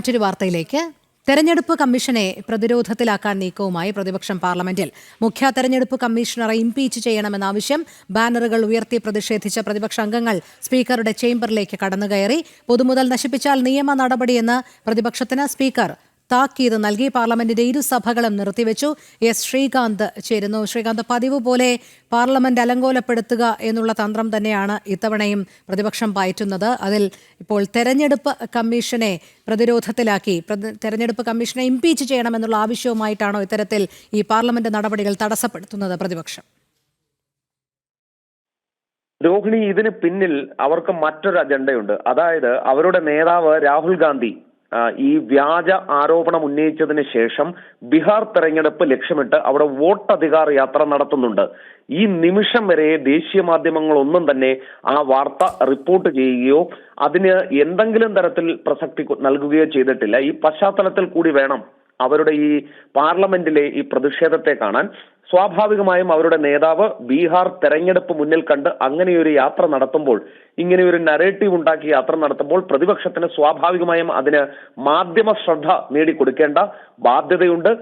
മറ്റൊരു വാർത്തയിലേക്ക്. തെരഞ്ഞെടുപ്പ് കമ്മീഷനെ പ്രതിരോധത്തിലാക്കാൻ നീക്കവുമായി പ്രതിപക്ഷം പാർലമെന്റിൽ. മുഖ്യ തെരഞ്ഞെടുപ്പ് കമ്മീഷണറെ ഇംപീച്ച് ചെയ്യണമെന്ന ആവശ്യം ബാനറുകൾ ഉയർത്തി പ്രതിഷേധിച്ച പ്രതിപക്ഷ അംഗങ്ങൾ സ്പീക്കറുടെ ചേംബറിലേക്ക് കടന്നുകയറി. പൊതുമുതൽ നശിപ്പിച്ചാൽ നിയമ നടപടിയെന്ന് പ്രതിപക്ഷത്തിന് സ്പീക്കർ താക്കീത് നൽകി. പാർലമെന്റിന്റെ ഇരുസഭകളും നിർത്തിവെച്ചു. എസ് ശ്രീകാന്ത് ചേരുന്നു. ശ്രീകാന്ത്, പതിവ് പോലെ പാർലമെന്റ് അലങ്കോലപ്പെടുത്തുക എന്നുള്ള തന്ത്രം തന്നെയാണ് ഇത്തവണയും പ്രതിപക്ഷം പയറ്റുന്നത്. അതിൽ ഇപ്പോൾ തെരഞ്ഞെടുപ്പ് കമ്മീഷനെ പ്രതിരോധത്തിലാക്കി തെരഞ്ഞെടുപ്പ് കമ്മീഷനെ ഇംപീച്ച് ചെയ്യണമെന്നുള്ള ആവശ്യവുമായിട്ടാണോ ഇത്തരത്തിൽ ഈ പാർലമെന്റ് നടപടികൾ തടസ്സപ്പെടുത്തുന്നത് പ്രതിപക്ഷം? രോഹിണി, ഇതിന് പിന്നിൽ അവർക്ക് മറ്റൊരു അജണ്ടയുണ്ട്. അതായത് അവരുടെ നേതാവ് രാഹുൽ ഗാന്ധി ഈ വ്യാജ ആരോപണം ഉന്നയിച്ചതിന് ശേഷം ബീഹാർ തെരഞ്ഞെടുപ്പ് ലക്ഷ്യമിട്ട് അവിടെ വോട്ടധികാർ യാത്ര നടത്തുന്നുണ്ട്. ഈ നിമിഷം വരെ ദേശീയ മാധ്യമങ്ങളൊന്നും തന്നെ ആ വാർത്ത റിപ്പോർട്ട് ചെയ്യുകയോ അതിന് എന്തെങ്കിലും തരത്തിൽ പ്രസക്തി നൽകുകയോ ചെയ്തിട്ടില്ല. ഈ പശ്ചാത്തലത്തിൽ കൂടി വേണം അവരുടെ ഈ പാർലമെന്റിലെ ഈ പ്രതിഷേധത്തെ കാണാൻ. സ്വാഭാവികമായും അവരുടെ നേതാവ് ബീഹാർ തെരഞ്ഞെടുപ്പ് മുന്നിൽ കണ്ട് അങ്ങനെയൊരു യാത്ര നടത്തുമ്പോൾ, ഇങ്ങനെയൊരു നരേറ്റീവ് ഉണ്ടാക്കി യാത്ര നടത്തുമ്പോൾ പ്രതിപക്ഷത്തിന് സ്വാഭാവികമായും അതിന് മാധ്യമ ശ്രദ്ധ നേടിക്കൊടുക്കേണ്ട ബാധ്യതയുണ്ട്.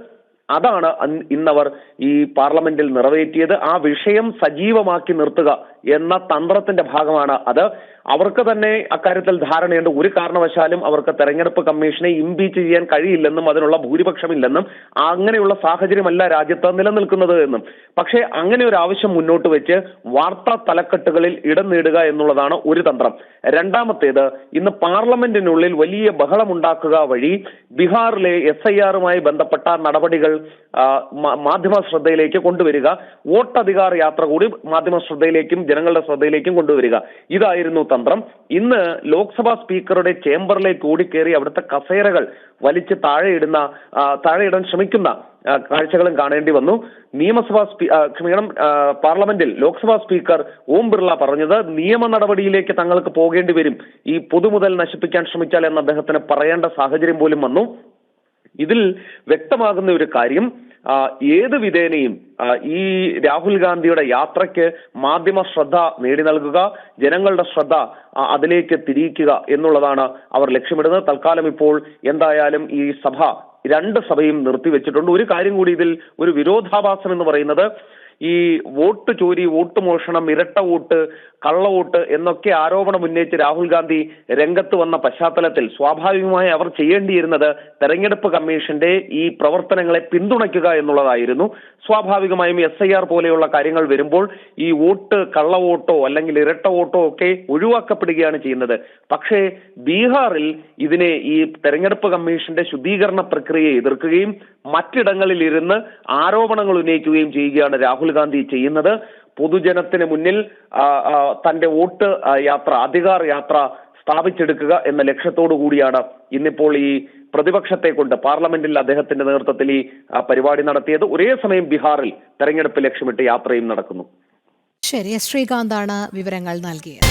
അതാണ് ഇന്നവർ ഈ പാർലമെന്റിൽ നിറവേറ്റിയത്. ആ വിഷയം സജീവമാക്കി നിർത്തുക എന്ന തന്ത്രത്തിന്റെ ഭാഗമാണ് അത്. അവർക്ക് തന്നെ അക്കാര്യത്തിൽ ധാരണയുണ്ട്. ഒരു കാരണവശാലും അവർക്ക് തെരഞ്ഞെടുപ്പ് കമ്മീഷനെ ഇംപീച്ച് ചെയ്യാൻ കഴിയില്ലെന്നും അതിനുള്ള ഭൂരിപക്ഷമില്ലെന്നും അങ്ങനെയുള്ള സാഹചര്യമല്ല രാജ്യത്ത് നിലനിൽക്കുന്നത് എന്നും. പക്ഷേ അങ്ങനെ ഒരു ആവശ്യം മുന്നോട്ട് വെച്ച് വാർത്താ തലക്കെട്ടുകളിൽ ഇടം നേടുക എന്നുള്ളതാണ് ഒരു തന്ത്രം. രണ്ടാമത്തേത്, ഇന്ന് പാർലമെന്റിനുള്ളിൽ വലിയ ബഹളമുണ്ടാക്കുക വഴി ബീഹാറിലെ SIR-മായി ബന്ധപ്പെട്ട നടപടികൾ മാധ്യമ ശ്രദ്ധയിലേക്ക് കൊണ്ടുവരിക, വോട്ടധികാർ യാത്ര കൂടി മാധ്യമ ശ്രദ്ധയിലേക്കും ജനങ്ങളുടെ ശ്രദ്ധയിലേക്കും കൊണ്ടുവരിക. ഇതായിരുന്നു തന്ത്രം. ഇന്ന് ലോക്സഭാ സ്പീക്കറുടെ ചേംബറിലേക്ക് ഓടിക്കേറി അവിടുത്തെ കസേരകൾ വലിച്ച് താഴെയിടാൻ ശ്രമിക്കുന്ന കാഴ്ചകളും കാണേണ്ടി വന്നു. പാർലമെന്റിൽ ലോക്സഭാ സ്പീക്കർ ഓം ബിർള പറഞ്ഞത് നിയമ നടപടിയിലേക്ക് തങ്ങൾക്ക് പോകേണ്ടി വരും ഈ പൊതുമുതൽ നശിപ്പിക്കാൻ ശ്രമിച്ചാൽ എന്ന് അദ്ദേഹത്തിന് പറയേണ്ട സാഹചര്യം പോലും വന്നു. ഇതിൽ വ്യക്തമാകുന്ന ഒരു കാര്യം, ഏത് വിധേനയും ഈ രാഹുൽ ഗാന്ധിയുടെ യാത്രയ്ക്ക് മാധ്യമ ശ്രദ്ധ നേടി നൽകുക, ജനങ്ങളുടെ ശ്രദ്ധ അതിലേക്ക് തിരിയിക്കുക എന്നുള്ളതാണ് അവർ ലക്ഷ്യമിടുന്നത്. തൽക്കാലം ഇപ്പോൾ എന്തായാലും ഈ രണ്ട് സഭയും നിർത്തിവെച്ചിട്ടുണ്ട്. ഒരു കാര്യം കൂടി ഇതിൽ ഒരു വിരോധാഭാസം എന്ന് പറയുന്നത്, ഈ വോട്ട് ചോരി, വോട്ട് മോഷണം, ഇരട്ട വോട്ട്, കള്ളവോട്ട് എന്നൊക്കെ ആരോപണം ഉന്നയിച്ച് രാഹുൽ ഗാന്ധി രംഗത്ത് വന്ന പശ്ചാത്തലത്തിൽ സ്വാഭാവികമായി അവർ ചെയ്യേണ്ടിയിരുന്നത് തെരഞ്ഞെടുപ്പ് കമ്മീഷന്റെ ഈ പ്രവർത്തനങ്ങളെ പിന്തുണയ്ക്കുക എന്നുള്ളതായിരുന്നു. സ്വാഭാവികമായും SIR പോലെയുള്ള കാര്യങ്ങൾ വരുമ്പോൾ ഈ വോട്ട്, കള്ളവോട്ടോ അല്ലെങ്കിൽ ഇരട്ട വോട്ടോ ഒക്കെ ഒഴിവാക്കപ്പെടുകയാണ് ചെയ്യുന്നത്. പക്ഷേ ബീഹാറിൽ ഇതിനെ ഈ തെരഞ്ഞെടുപ്പ് കമ്മീഷന്റെ ശുദ്ധീകരണ പ്രക്രിയയെ എതിർക്കുകയും മറ്റിടങ്ങളിൽ ഇരുന്ന് ആരോപണങ്ങൾ ഉന്നയിക്കുകയും ചെയ്യുകയാണ് രാഹുൽ ഗാന്ധി ചെയ്യുന്നത്. പൊതുജനത്തിന് മുന്നിൽ തന്റെ വോട്ട് യാത്ര, അധികാർ യാത്ര സ്ഥാപിച്ചെടുക്കുക എന്ന ലക്ഷ്യത്തോടു കൂടിയാണ് ഇന്നിപ്പോൾ ഈ പ്രതിപക്ഷത്തെ കൊണ്ട് പാർലമെന്റിൽ അദ്ദേഹത്തിന്റെ നേതൃത്വത്തിൽ ഈ പരിപാടി നടത്തിയത്. ഒരേ സമയം ബീഹാറിൽ തെരഞ്ഞെടുപ്പ് ലക്ഷ്യമിട്ട് യാത്രയും നടക്കുന്നു. ശരി, ശ്രീകാന്താണ് വിവരങ്ങൾ നൽകിയത്.